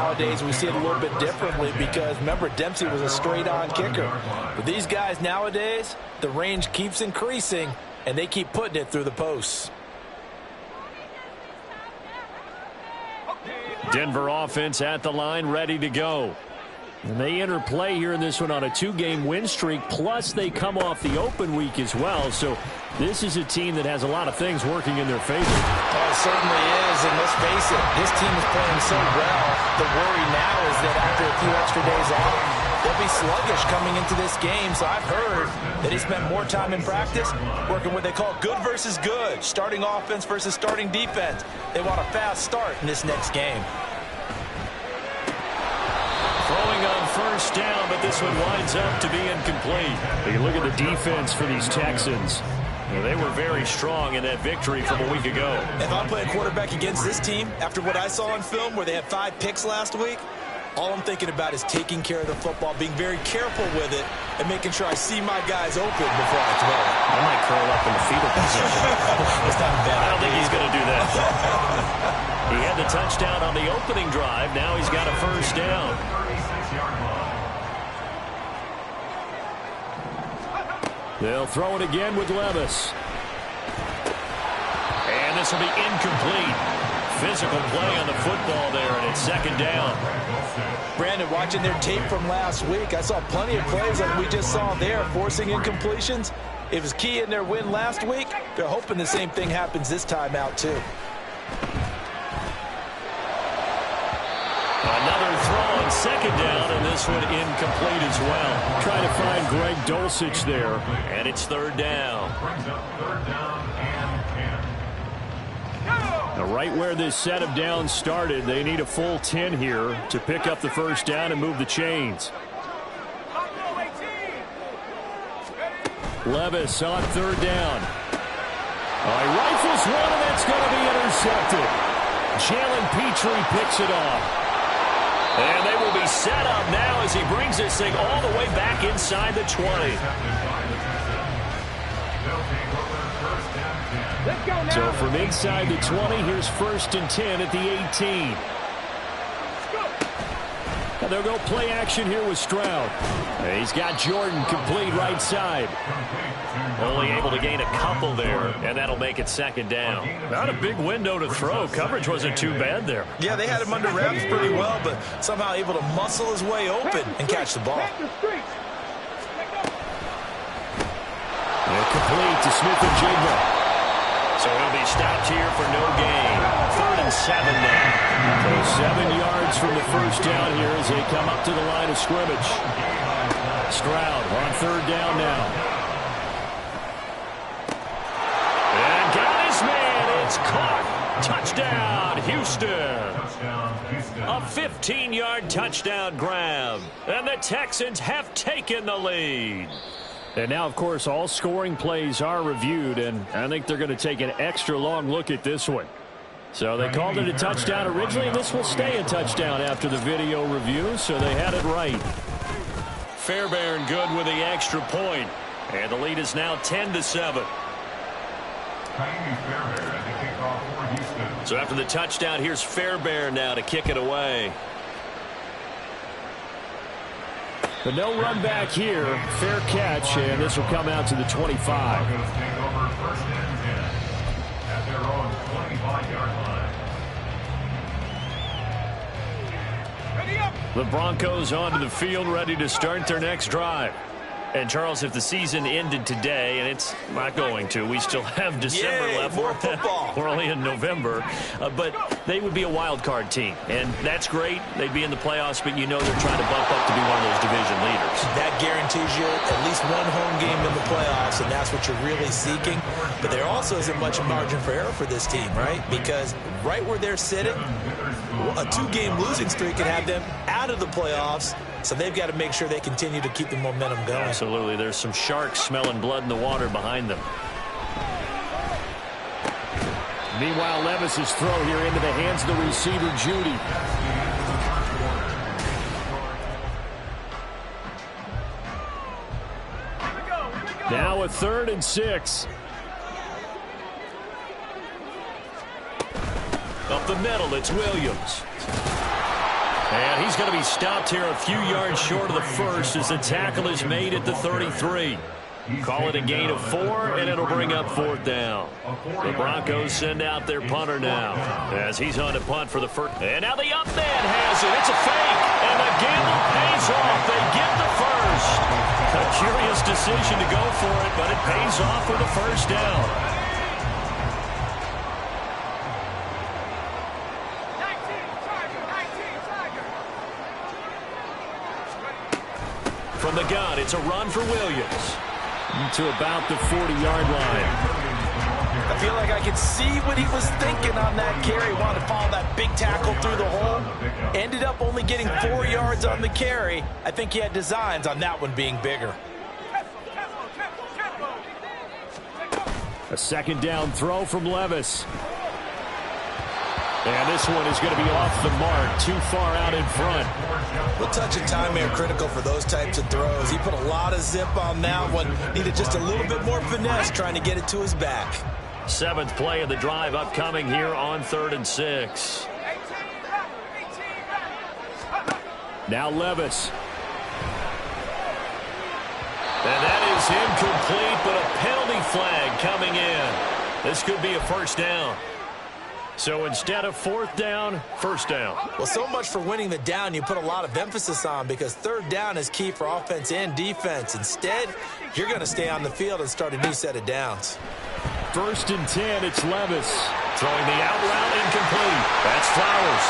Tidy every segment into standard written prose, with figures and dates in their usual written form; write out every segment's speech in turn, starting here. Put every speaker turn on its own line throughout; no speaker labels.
nowadays we see it a little bit differently because, remember, Dempsey was a straight-on kicker. But these guys nowadays, the range keeps increasing, and they keep putting it through the posts.
Denver offense at the line, ready to go. And they enter play here in this one on a 2-game win streak, plus they come off the open week as well. So this is a team that has a lot of things working in their favor.
Oh, it certainly is, and let's face it, this team is playing so well. The worry now is that after a few extra days off, they'll be sluggish coming into this game. So I've heard that he spent more time in practice working what they call good versus good, starting offense versus starting defense. They want a fast start in this next game.
Throwing on first down, but this one winds up to be incomplete. You look at the defense for these Texans. Well, they were very strong in that victory from a week ago.
If I'm playing quarterback against this team, after what I saw on film where they had 5 picks last week, all I'm thinking about is taking care of the football, being very careful with it, and making sure I see my guys open before I throw it.
I might curl up in the fetal position.
It's not bad.
I don't think he's going to do that. He had the touchdown on the opening drive. Now he's got a first down. They'll throw it again with Levis. And this will be incomplete. Physical play on the football there, and it's second down.
Brandon, watching their tape from last week, I saw plenty of plays like we just saw there, forcing incompletions. It was key in their win last week. They're hoping the same thing happens this time out, too.
Another throw on second down, and this one incomplete as well. Trying to find Greg Dulcich there, and it's third down. Now, right where this set of downs started, they need a full 10 here to pick up the first down and move the chains. Levis on third down. He rifles one, and that's going to be intercepted. Jalen Petrie picks it off. And they will be set up now as he brings this thing all the way back inside the 20. So from inside the 20, here's first and 10 at the 18. And they'll go play action here with Stroud. And he's got Jordan complete right side. Only able to gain a couple there, and that'll make it second down. Not a big window to throw. Coverage wasn't too bad there.
Yeah, they had him under wraps pretty well, but somehow able to muscle his way open and catch the ball.
And complete to Smith-Njigba. So he'll be stopped here for no gain. 3rd and 7 now. So 7 yards from the first down here as they come up to the line of scrimmage. Stroud on third down now. And got his man. It's caught. Touchdown, Houston. A 15-yard touchdown grab. And the Texans have taken the lead. And now, of course, all scoring plays are reviewed, and I think they're going to take an extra long look at this one. So they called it a touchdown originally, and this will stay a touchdown after the video review, so they had it right. Fairbairn good with the extra point, and the lead is now 10-7. So after the touchdown, here's Fairbairn now to kick it away. But no run back here. Fair catch, and this will come out to the 25. The Broncos onto the field, ready to start their next drive. And, Charles, if the season ended today, and it's not going to, we still have December left.
More football.
We're only in November. But they would be a wild card team. And that's great. They'd be in the playoffs, but you know they're trying to bump up to be one of those division leaders. That
guarantees you at least one home game in the playoffs, and that's what you're really seeking. But there also isn't much margin for error for this team, right? Because right where they're sitting, a 2-game losing streak can have them out of the playoffs. So they've got to make sure they continue to keep the momentum going.
Absolutely. There's some sharks smelling blood in the water behind them. Meanwhile, Levis's throw here into the hands of the receiver, Judy. Now a 3rd and 6. Up the middle, it's Williams. And he's going to be stopped here a few yards short of the first as the tackle is made at the 33. Call it a gain of 4, and it'll bring up 4th down. The Broncos send out their punter now as he's on to punt for the first. And now the up man has it. It's a fake, and the gamble pays off. They get the first. A curious decision to go for it, but it pays off for the first down. From the gun, it's a run for Williams to about the 40-yard line.
I feel like I could see what he was thinking on that carry. Wanted to follow that big tackle through the hole. Ended up only getting 4 yards on the carry. I think he had designs on that one being bigger.
A second down throw from Levis. And this one is going to be off the mark, too far out in front.
A touch of time here critical for those types of throws. He put a lot of zip on that one. Needed just a little bit more finesse trying to get it to his back.
7th play of the drive upcoming here on 3rd and 6. Now Levis. And that is incomplete, but a penalty flag coming in. This could be a first down. So instead of 4th down, first down.
Well, so much for winning the down you put a lot of emphasis on, because 3rd down is key for offense and defense. Instead, you're going to stay on the field and start a new set of downs.
1st and 10, it's Levis. Throwing the out route incomplete. That's Flowers.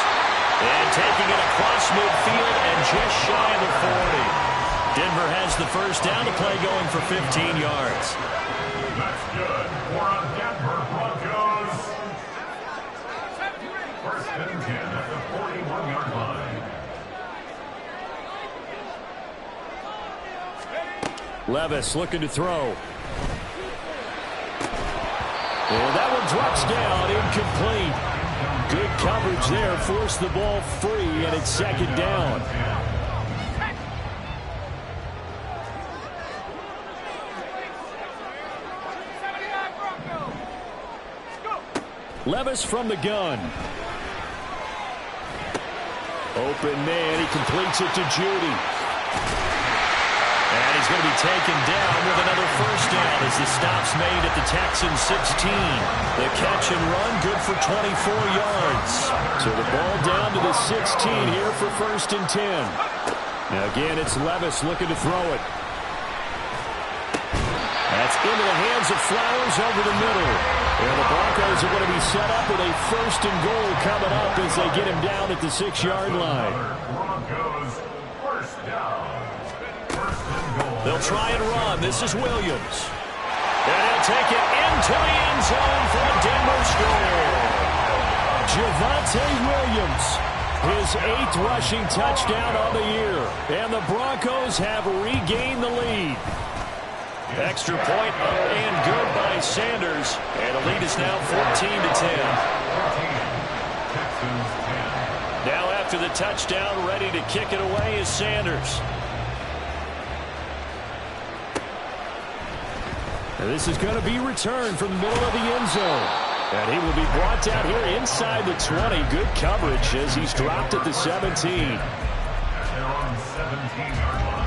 And taking it across midfield and just shy of the 40. Denver has the first down to play going for 15 yards.
That's good for a Denver Broncos. 1st and 10 at the 41-yard line.
Levis looking to throw. And that one drops down, incomplete. Good coverage there, forced the ball free, and it's 2nd down. Levis from the gun. Open man, he completes it to Judy. And he's going to be taken down with another first down as the stop's made at the Texans 16. The catch and run good for 24 yards. So the ball down to the 16 here for 1st and 10. Now again, it's Levis looking to throw it. That's into the hands of Flowers over the middle. And the Broncos are going to be set up with a 1st and goal coming up as they get him down at the 6-yard line.
Broncos, 1st down. 1st and goal.
They'll try and run. This is Williams. And he'll take it into the end zone for a Denver score. Javonte Williams, his 8th rushing touchdown on the year. And the Broncos have regained the lead. Extra point up and good by Sanders. And the lead is now 14-10. Now after the touchdown, ready to kick it away is Sanders. And this is going to be returned from the middle of the end zone. And he will be brought down here inside the 20. Good coverage as he's dropped at the 17.
They're on 17-yard line.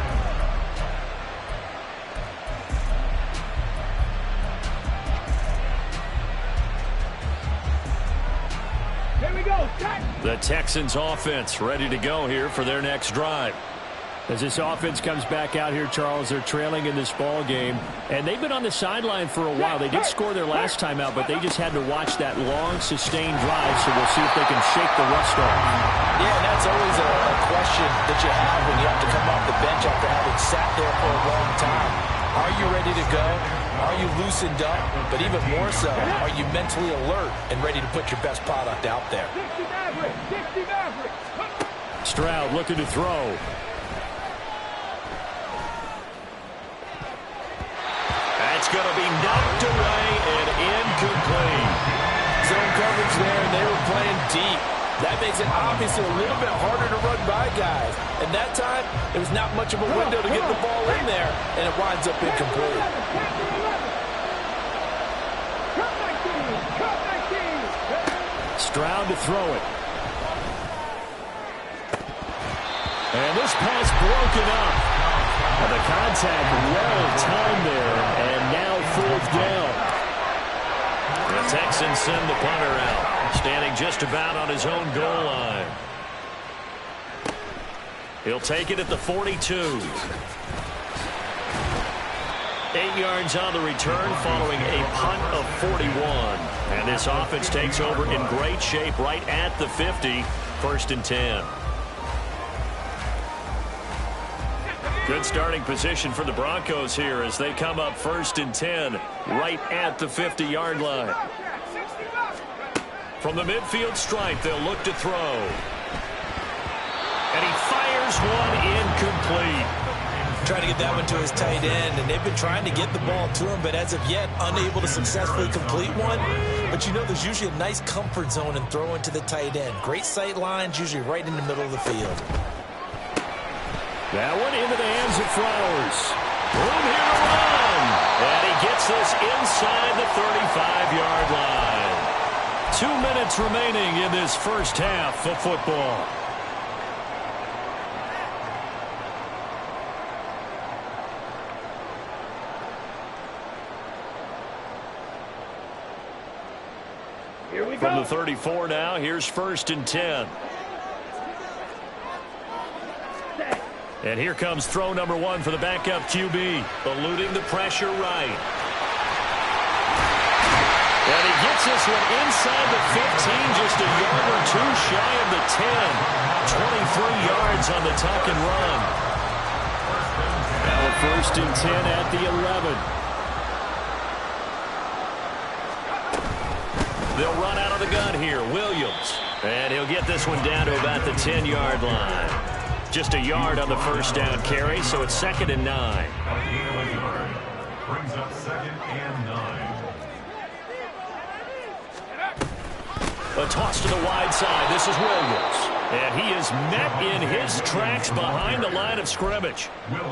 The Texans offense ready to go here for their next drive. As this offense comes back out here, Charles, they're trailing in this ball game, and they've been on the sideline for a while. They did score their last time out, but they just had to watch that long, sustained drive, so we'll see if they can shake the rust off.
Yeah, and that's always a question that you have when you have to come off the bench after having sat there for a long time. Are you ready to go? Are you loosened up? But even more so, are you mentally alert and ready to put your best product out there?
Stroud looking to throw. That's going to be knocked away and incomplete.
Zone coverage there, and they were playing deep. That makes it obviously a little bit harder to run by guys. And that time, there was not much of a window to get the ball in there, and it winds up incomplete.
Stroud to throw it. And this pass broken up. The contact well timed there, and now fourth down. The Texans send the punter out, standing just about on his own goal line. He'll take it at the 42. 8 yards on the return following a punt of 41. And this offense takes over in great shape right at the 50. 1st and 10. Good starting position for the Broncos here as they come up 1st and 10 right at the 50-yard line. From the midfield stripe, they'll look to throw. And he fires one incomplete.
Trying to get that one to his tight end, and they've been trying to get the ball to him, but as of yet, unable to successfully complete one. But you know, there's usually a nice comfort zone in throwing to the tight end. Great sight lines, usually right in the middle of the field.
That one into the hands of Flowers. Room here to run. And he gets this inside the 35-yard line. 2 minutes remaining in this first half of football.
Here we go.
From the 34 now, here's 1st and 10. And here comes throw number 1 for the backup QB. Eluding the pressure right. And he gets this one inside the 15, just a yard or two shy of the 10. 23 yards on the tuck and run. Now a 1st and 10 at the 11. They'll run out of the gun here. Williams. And he'll get this one down to about the 10-yard line. Just a yard on the first down carry, so it's 2nd and 9.
Brings up 2nd and 9.
A toss to the wide side. This is Williams. And he is met in his tracks behind the line of scrimmage.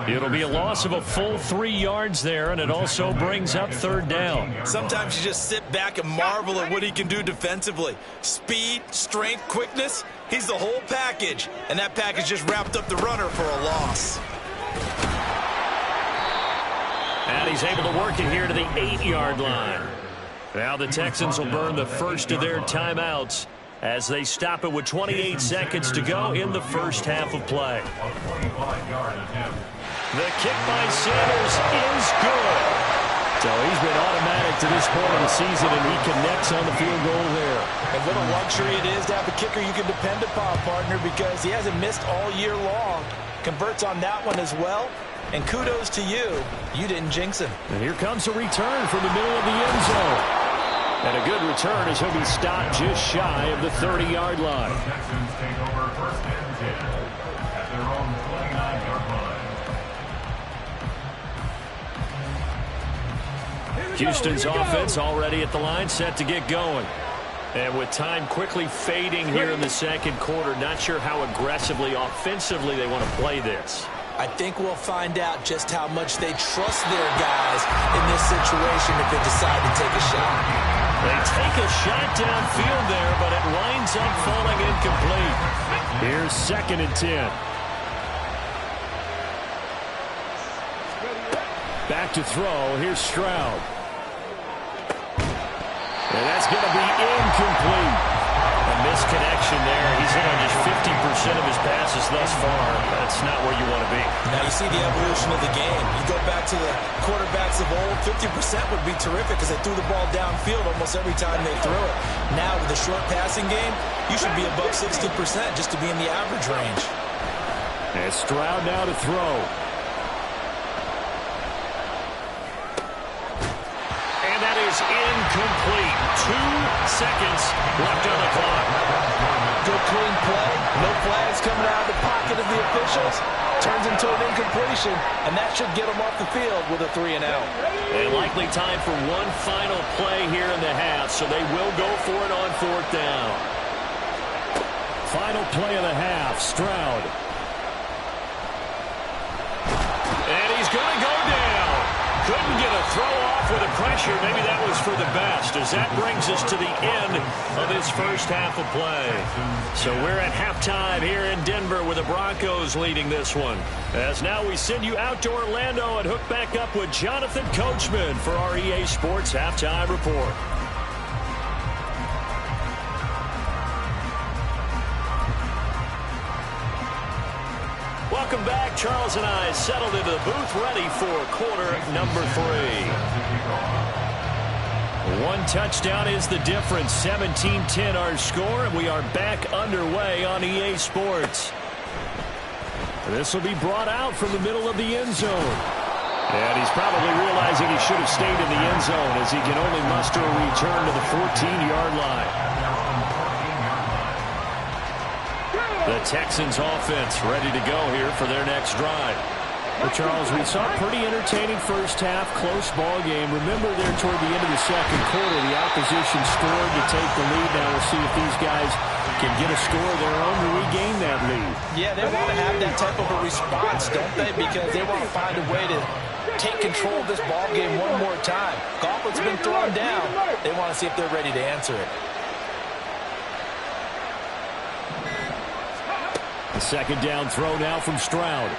It'll be a loss of a full 3 yards there, and it also brings up 3rd down.
Sometimes you just sit back and marvel at what he can do defensively. Speed, strength, quickness. He's the whole package, and that package just wrapped up the runner for a loss.
And he's able to work it here to the 8-yard line. Now the Texans will burn the first of their timeouts as they stop it with 28 seconds to go in the first half of play. The kick by Sanders is good. So he's been automatic to this point of the season, and he connects on the field goal there.
And what a luxury it is to have a kicker you can depend upon, partner, because he hasn't missed all year long. Converts on that one as well. And kudos to you. You didn't jinx him.
And here comes a return from the middle of the end zone. And a good return as he'll be stopped just shy of the 30-yard line.
The Texans take over 1st and 10 at their own 29-yard line.
Houston's offense already at the line, set to get going. And with time quickly fading here in the second quarter, not sure how aggressively, offensively they want to play this.
I think we'll find out just how much they trust their guys in this situation if they decide to take a shot.
They take a shot downfield there, but it winds up falling incomplete. Here's 2nd and 10. Back to throw. Here's Stroud. And that's going to be incomplete. A misconnection there. He's hit on just 50% of his passes thus far. That's not where you want to be.
Now you see the evolution of the game. You go back to the quarterbacks of old, 50% would be terrific because they threw the ball downfield almost every time they threw it. Now with the short passing game, you should be above 60% just to be in the average range.
And Stroud now to throw. And that is incomplete. 2 seconds left on the clock.
Good clean play. No flags coming out of the pocket of the officials. Turns into an incompletion, and that should get them off the field with a 3 and out.
And likely time for one final play here in the half, so they will go for it on 4th down. Final play of the half, Stroud. And he's going to go down. Couldn't get a throw off with the pressure pressure. Maybe that was for the best, as that brings us to the end of this first half of play. So we're at halftime here in Denver with the Broncos leading this one. As now we send you out to Orlando and hook back up with Jonathan Coachman for our EA Sports Halftime Report. Welcome back. Charles and I settled into the booth ready for quarter number 3. One touchdown is the difference. 17-10 our score, and we are back underway on EA Sports. This will be brought out from the middle of the end zone. And he's probably realizing he should have stayed in the end zone as he can only muster a return to the 14-yard line. The Texans offense ready to go here for their next drive. Well, Charles, we saw a pretty entertaining first half, close ball game. Remember there toward the end of the second quarter, the opposition scored to take the lead. Now we'll see if these guys can get a score of their own to regain that lead.
Yeah, they want to have that type of a response, don't they? Because they want to find a way to take control of this ball game one more time. Gauntlet's been thrown down. They want to see if they're ready to answer it.
The second down throw now from Stroud.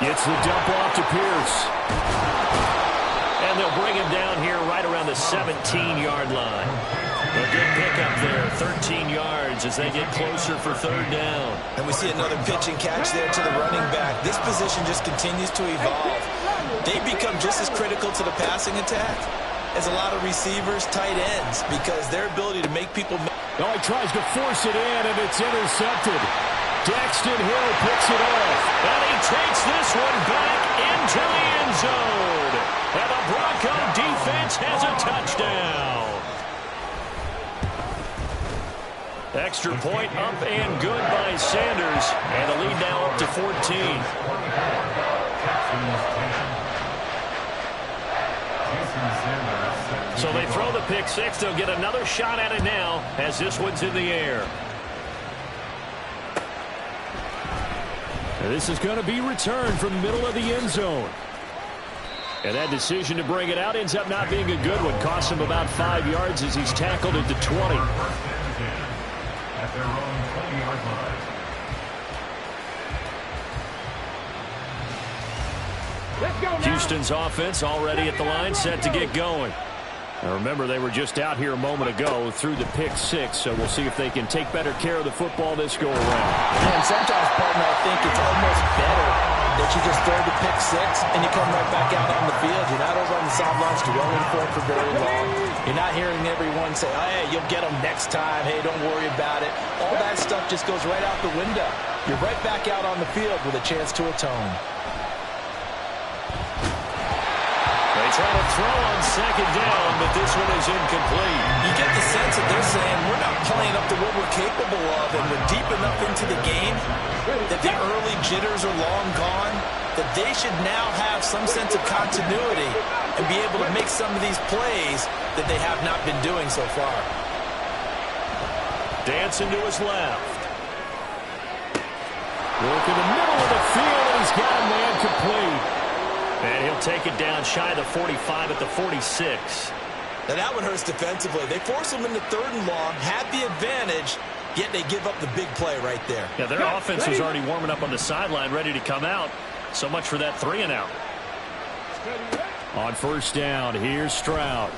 Gets the dump off to Pierce. And they'll bring him down here right around the 17-yard line. A good pickup there, 13 yards as they get closer for third down.
And we see another pitch and catch there to the running back. This position just continues to evolve. They become just as critical to the passing attack as a lot of receivers, tight ends, because their ability to make people...
Oh, he tries to force it in, and it's intercepted. Daxton Hill picks it off, and he takes this one back into the end zone. And the Bronco defense has a touchdown. Extra point up and good by Sanders, and the lead now up to 14. So they throw the pick six. They'll get another shot at it now as this one's in the air. This is going to be returned from the middle of the end zone. And that decision to bring it out ends up not being a good one. Costs him about 5 yards as he's tackled at the 20.
At their own 20-yard line.
Houston's offense already at the line, set to get going. Now remember, they were just out here a moment ago through the pick six, so we'll see if they can take better care of the football this go around.
And sometimes, partner, I think it's almost better that you just throw the pick six and you come right back out on the field. You're not over on the sidelines dwelling for it for very long. You're not hearing everyone say, oh, hey, you'll get them next time. Hey, don't worry about it. All that stuff just goes right out the window. You're right back out on the field with a chance to atone.
They try to throw on second down, but this one is incomplete.
You get the sense that they're saying we're not playing up to what we're capable of, and we're deep enough into the game that the early jitters are long gone, that they should now have some sense of continuity and be able to make some of these plays that they have not been doing so far.
Dancing to his left. Work in the middle of the field, and he's got a man complete. And he'll take it down shy of the 45 at the 46.
Now that one hurts defensively. They force him into third and long, had the advantage, yet they give up the big play right there.
Yeah, their offense was already warming up on the sideline, ready to come out. So much for that 3 and out. On first down, here's Stroud.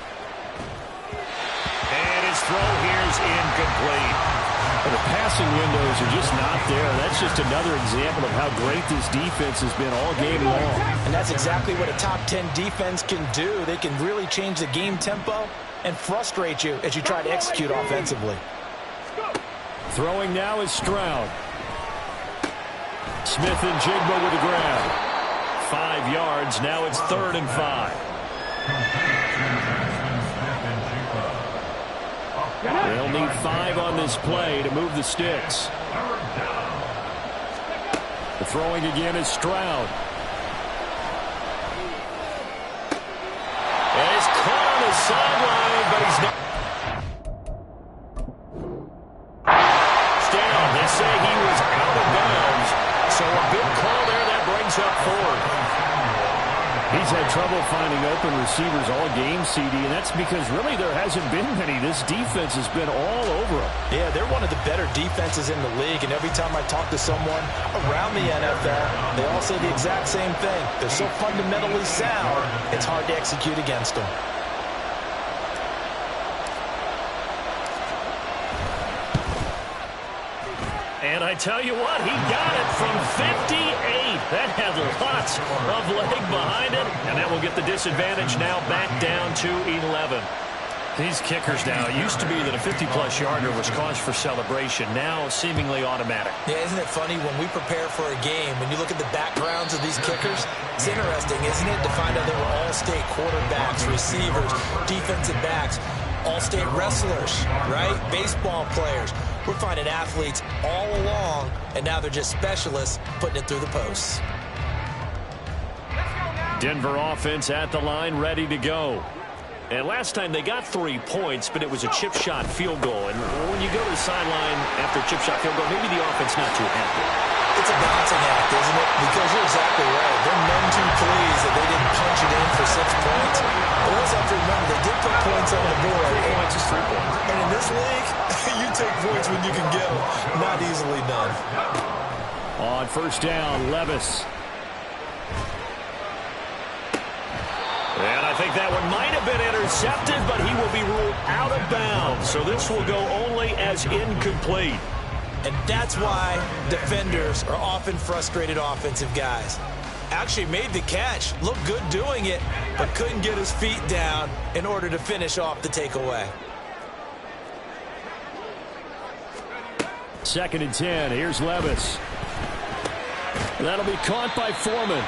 And his throw here is incomplete. The passing windows are just not there. That's just another example of how great this defense has been all game long.
And that's exactly what a top 10 defense can do. They can really change the game tempo and frustrate you as you try to execute offensively.
Throwing now is Stroud. Smith and Jigba with the grab. 5 yards. Now it's 3rd and 5. They'll need 5 on this play to move the sticks. The throwing again is Stroud. And he's caught on the sideline, but he's not. Down. They say he was out of bounds. So a good call there that brings up 4th. He's had trouble finding open receivers all game, CD, and that's because really there hasn't been many. This defense has been all over him.
Yeah, they're one of the better defenses in the league, and every time I talk to someone around the NFL, they all say the exact same thing. They're so fundamentally sound, it's hard to execute against them.
And I tell you what, he got it from 58. That had lots of leg behind it. And that will get the disadvantage now back down to 11. These kickers now, it used to be that a 50-plus yarder was cause for celebration. Now seemingly automatic.
Yeah, isn't it funny when we prepare for a game, when you look at the backgrounds of these kickers, it's interesting, isn't it, to find out they were all-state quarterbacks, receivers, defensive backs, all-state wrestlers, right? Baseball players. We're finding athletes all along, and now they're just specialists putting it through the posts.
Denver offense at the line, ready to go. And last time they got 3 points, but it was a chip shot field goal. And when you go to the sideline after a chip shot field goal, maybe the offense not too happy.
It's a balancing act, isn't it? Because you're exactly right. They're none too pleased that they didn't punch it in for 6 points. But we also have to remember they did put points on the board.
3 points is 3 points.
And in this league, you take points when you can get them. Not easily done.
On first down, Levis. And I think that one might have been intercepted, but he will be ruled out of bounds. So this will go only as incomplete.
And that's why defenders are often frustrated offensive guys. Actually made the catch, looked good doing it, but couldn't get his feet down in order to finish off the takeaway.
2nd and 10. Here's Levis. That'll be caught by Foreman.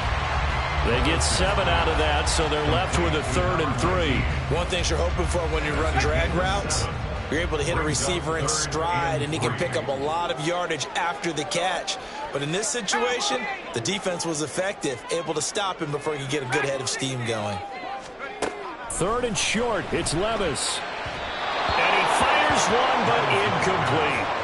They get 7 out of that, so they're left with a 3rd and 3.
One thing you're hoping for when you run drag routes, you're able to hit a receiver in stride, and he can pick up a lot of yardage after the catch. But in this situation, the defense was effective, able to stop him before he could get a good head of steam going.
3rd and short. It's Levis. And he fires one, but incomplete.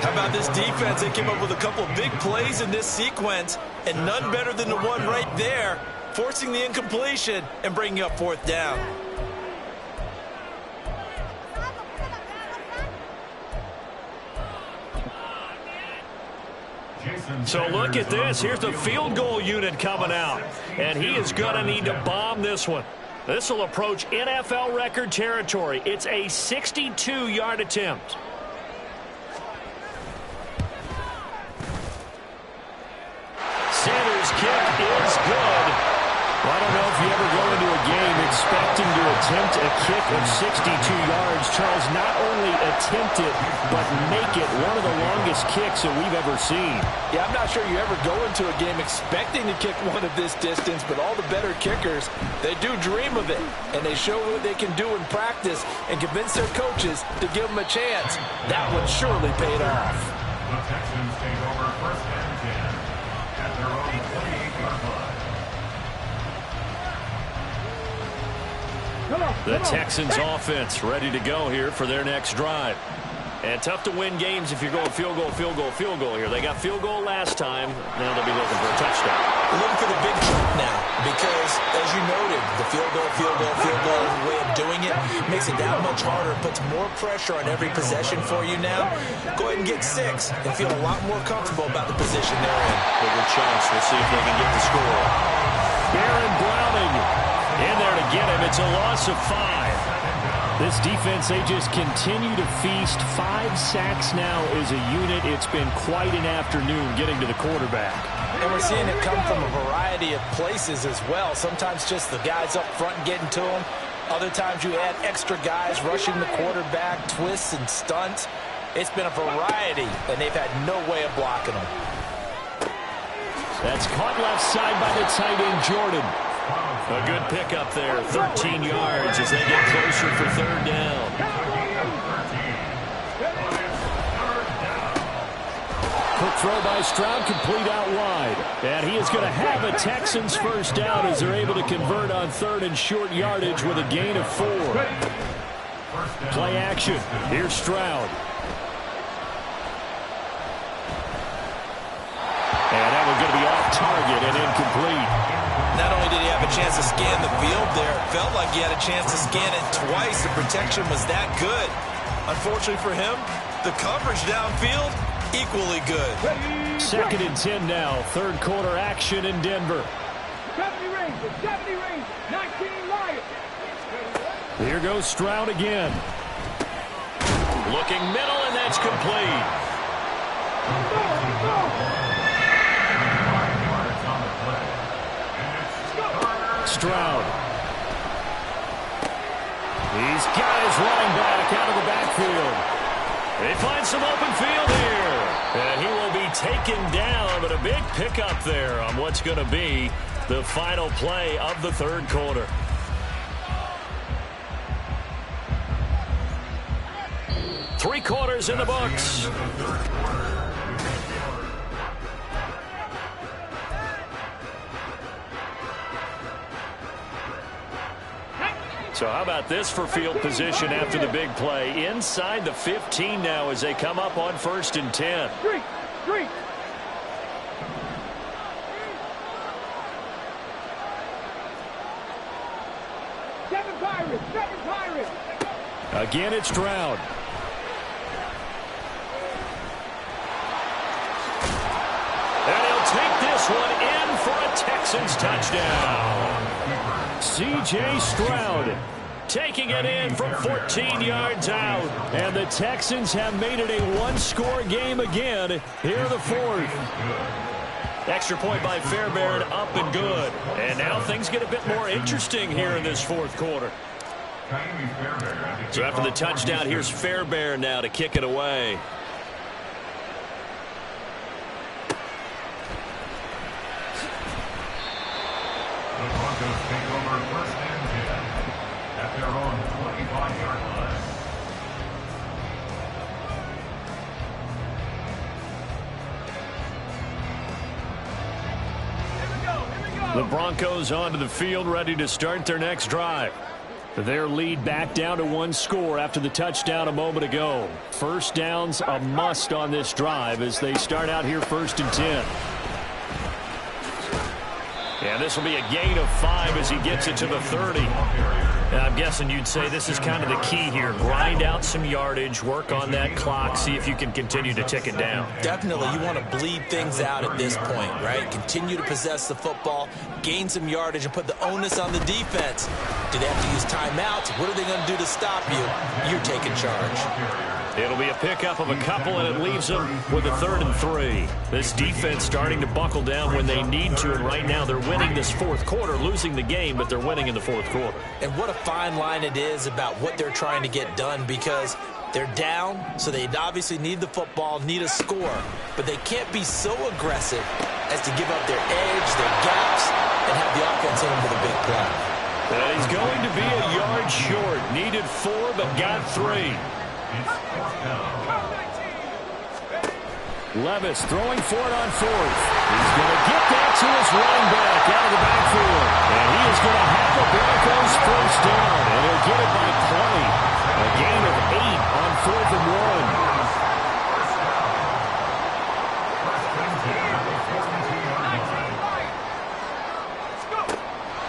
How about this defense? They came up with a couple of big plays in this sequence, and none better than the one right there, forcing the incompletion and bringing up 4th down.
So look at this. Here's the field goal unit coming out, and he is going to need to bomb this one. This will approach NFL record territory. It's a 62-yard attempt. Sanders' kick is good. Well, I don't know if you ever go into a game expecting to attempt a kick of 62 yards. Charles, not only attempt it, but make it one of the longest kicks that we've ever seen.
Yeah, I'm not sure you ever go into a game expecting to kick one of this distance, but all the better kickers, they do dream of it, and they show what they can do in practice and convince their coaches to give them a chance. That one surely paid off.
The Texans take over 1st and 10 at their own 28-yard line.
The Texans offense ready to go here for their next drive. And tough to win games if you're going field goal, field goal, field goal here. They got field goal last time. Now they'll be looking for a touchdown.
They're looking for the big chunk now because, as you noted, the field goal way of doing it makes it that much harder. It puts more pressure on every possession for you now. Go ahead and get 6 and feel a lot more comfortable about the position they're in.
Bigger chance. We'll see if they can get the score. Baron Browning in there to get him. It's a loss of 5. This defense, they just continue to feast. 5 sacks now as a unit. It's been quite an afternoon getting to the quarterback.
And we're seeing it come from a variety of places as well. Sometimes just the guys up front getting to them. Other times you add extra guys rushing the quarterback, twists and stunts. It's been a variety, and they've had no way of blocking them.
That's caught left side by the tight end, Jordan. A good pickup there, 13 yards as they get closer for 3rd down. Quick throw by Stroud, complete out wide. And he is going to have a Texans 1st down as they're able to convert on 3rd and short yardage with a gain of 4. Play action. Here's Stroud. And that one's going to be off target and incomplete.
Not only did he have a chance to scan the field there, it felt like he had a chance to scan it twice. The protection was that good. Unfortunately for him, the coverage downfield, equally good.
2nd and 10 now. Third quarter action in Denver.
70 Rangers, 19 Lions.
Here goes Stroud again. Looking middle, and that's complete. Stroud. He's got his running back out of the backfield. They find some open field here. And he will be taken down, but a big pickup there on what's going to be the final play of the third quarter. Three quarters in the books. So how about this for field position after the big play? Inside the 15 now as they come up on 1st and 10.
Three. Seven Pirates.
Again, it's Stroud. And he'll take this one in for a Texans touchdown. C.J. Stroud taking it in from 14 yards out. And the Texans have made it a one-score game again here in the fourth. Extra point by Fairbairn, up and good. And now things get a bit more interesting here in this fourth quarter. So after the touchdown, here's Fairbairn now to kick it away.
The Broncos take over 1st and 10 at their own 25-yard line.
The Broncos onto the field, ready to start their next drive. Their lead back down to one score after the touchdown a moment ago. First down's a must on this drive as they start out here 1st and 10. And this will be a gain of 5 as he gets it to the 30. And I'm guessing you'd say this is kind of the key here. Grind out some yardage, work on that clock, see if you can continue to tick it down.
Definitely, you want to bleed things out at this point, right? Continue to possess the football, gain some yardage, and put the onus on the defense. Do they have to use timeouts? What are they going to do to stop you? You're taking charge.
It'll be a pickup of a couple, and it leaves them with a 3rd and 3. This defense starting to buckle down when they need to, and right now they're winning this fourth quarter, losing the game, but they're winning in the fourth quarter.
And what a fine line it is about what they're trying to get done, because they're down, so they obviously need the football, need a score, but they can't be so aggressive as to give up their edge, their gaps, and have the offense in them with a big play.
And he's going to be a yard short. Needed 4, but got 3. Levis throwing for it on 4th. He's going to get that to his running back out of the backfield. And he is going to have the Broncos first down. And he'll get it by 20. A gain of 8 on 4th and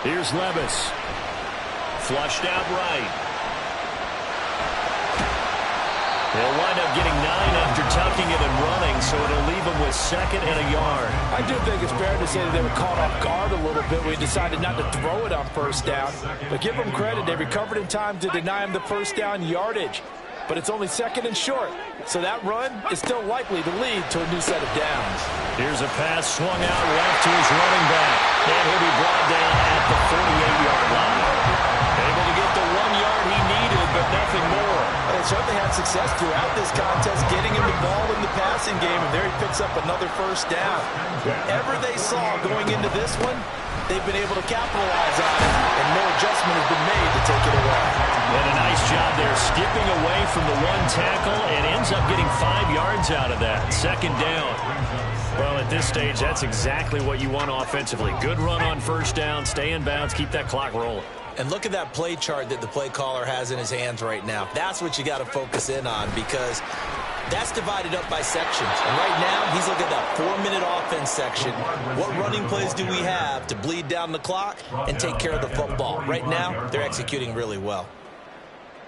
1. Here's Levis. Flushed out right. They'll wind up getting 9 after tucking it and running, so it'll leave them with 2nd and a yard.
I do think it's fair to say that they were caught off guard a little bit. We decided not to throw it on first down. But give them credit. They recovered in time to deny him the first down yardage. But it's only 2nd and short. So that run is still likely to lead to a new set of downs.
Here's a pass swung out left to his running back. And he'll be brought down at the 48-yard line. Able to get the 1 yard he needed, but nothing more.
They certainly had success throughout this contest, getting him the ball in the passing game, and there he picks up another first down. Whatever they saw going into this one, they've been able to capitalize on it, and no adjustment has been made to take it away.
And a nice job there, skipping away from the 1 tackle, and ends up getting 5 yards out of that. 2nd down. Well, at this stage, that's exactly what you want offensively. Good run on first down, stay in bounds, keep that clock rolling.
And look at that play chart that the play caller has in his hands right now. That's what you got to focus in on, because That's divided up by sections. And right now, he's looking at that 4-minute offense section. What running plays do we have to bleed down the clock and take care of the football? Right now, they're executing really well.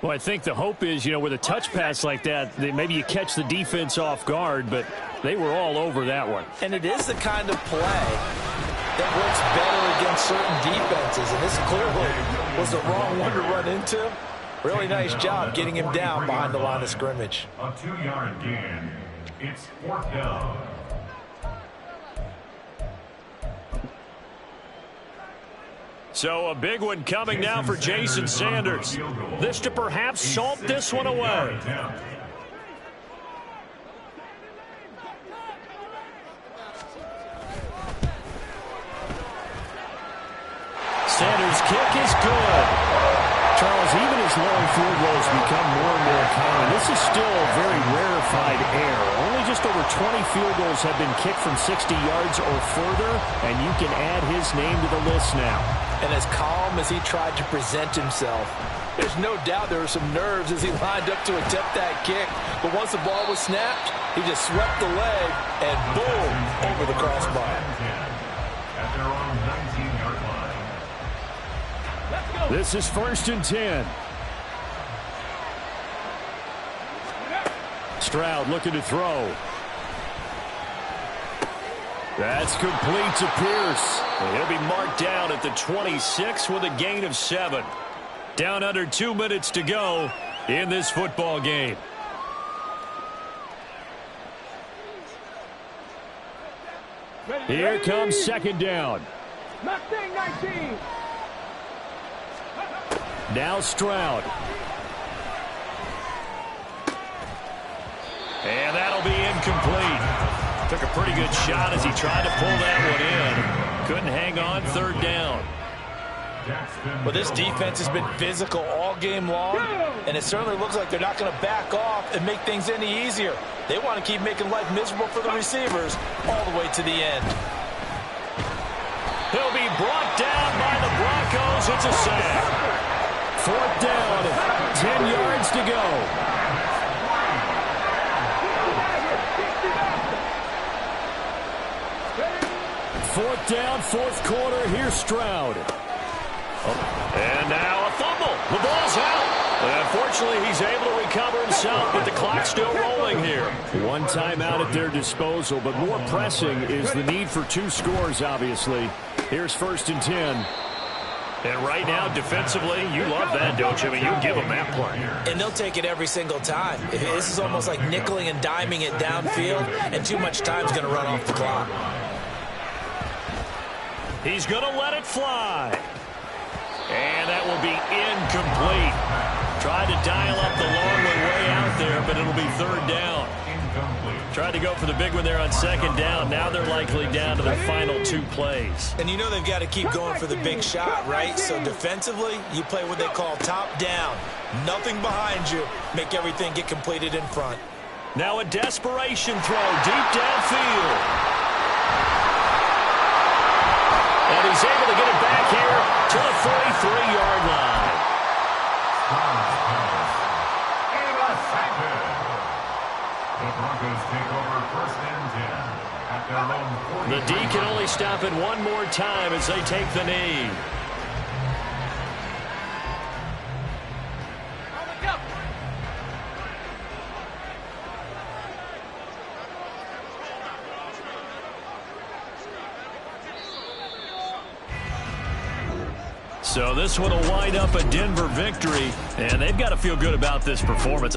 Well, I think the hope is, with a touch pass like that, maybe you catch the defense off guard, but they were all over that one.
And it is the kind of play that works better against certain defenses, and this clearly was the wrong one to run into. Really nice job getting him down behind the line of scrimmage.
A 2-yard gain. It's 4th down.
So a big one coming now for Jason Sanders. This to perhaps salt this one away. Sanders' kick is good. Charles, even as long field goals become more and more common, this is still a very rarefied air. Only just over 20 field goals have been kicked from 60 yards or further, and you can add his name to the list now.
And as calm as he tried to present himself, there's no doubt there were some nerves as he lined up to attempt that kick. But once the ball was snapped, he just swept the leg and boom, over the crossbar.
At their own 19-yard line.
This is 1st and 10. Stroud looking to throw. That's complete to Pierce. He'll be marked down at the 26 with a gain of 7. Down under 2 minutes to go in this football game. Here comes 2nd down.
Mustang 19.
Now Stroud. And that'll be incomplete. Took a pretty good shot as he tried to pull that one in. Couldn't hang on, 3rd down.
Well, this defense has been physical all game long, and it certainly looks like they're not going to back off and make things any easier. They want to keep making life miserable for the receivers all the way to the end.
He'll be brought down by the Broncos. It's a sack. 4th down, 10 yards to go. Fourth down, 4th quarter. Here's Stroud. And now a fumble. The ball's out. Unfortunately, he's able to recover himself, but the clock's still rolling here. One timeout at their disposal, but more pressing is the need for 2 scores, obviously. Here's 1st and 10. And right now, defensively, you love that, don't you? I mean, you give them that play.
And they'll take it every single time. This is almost like nickeling and diming it downfield, and too much time's going to run off the clock.
He's going to let it fly. And that will be incomplete. Tried to dial up the long one way out there, but it'll be 3rd down. Tried to go for the big one there on 2nd down. Now they're likely down to their final 2 plays.
And you know they've got to keep going for the big shot, right? So defensively, you play what they call top down. Nothing behind you. Make everything get completed in front.
Now a desperation throw deep downfield. And he's able to get it back here to the 43-yard line.
The Broncos take over 1st and 10 at their own 40.
The D can only stop it one more time as they take the knee. So this one will wind up a Denver victory, and they've got to feel good about this performance.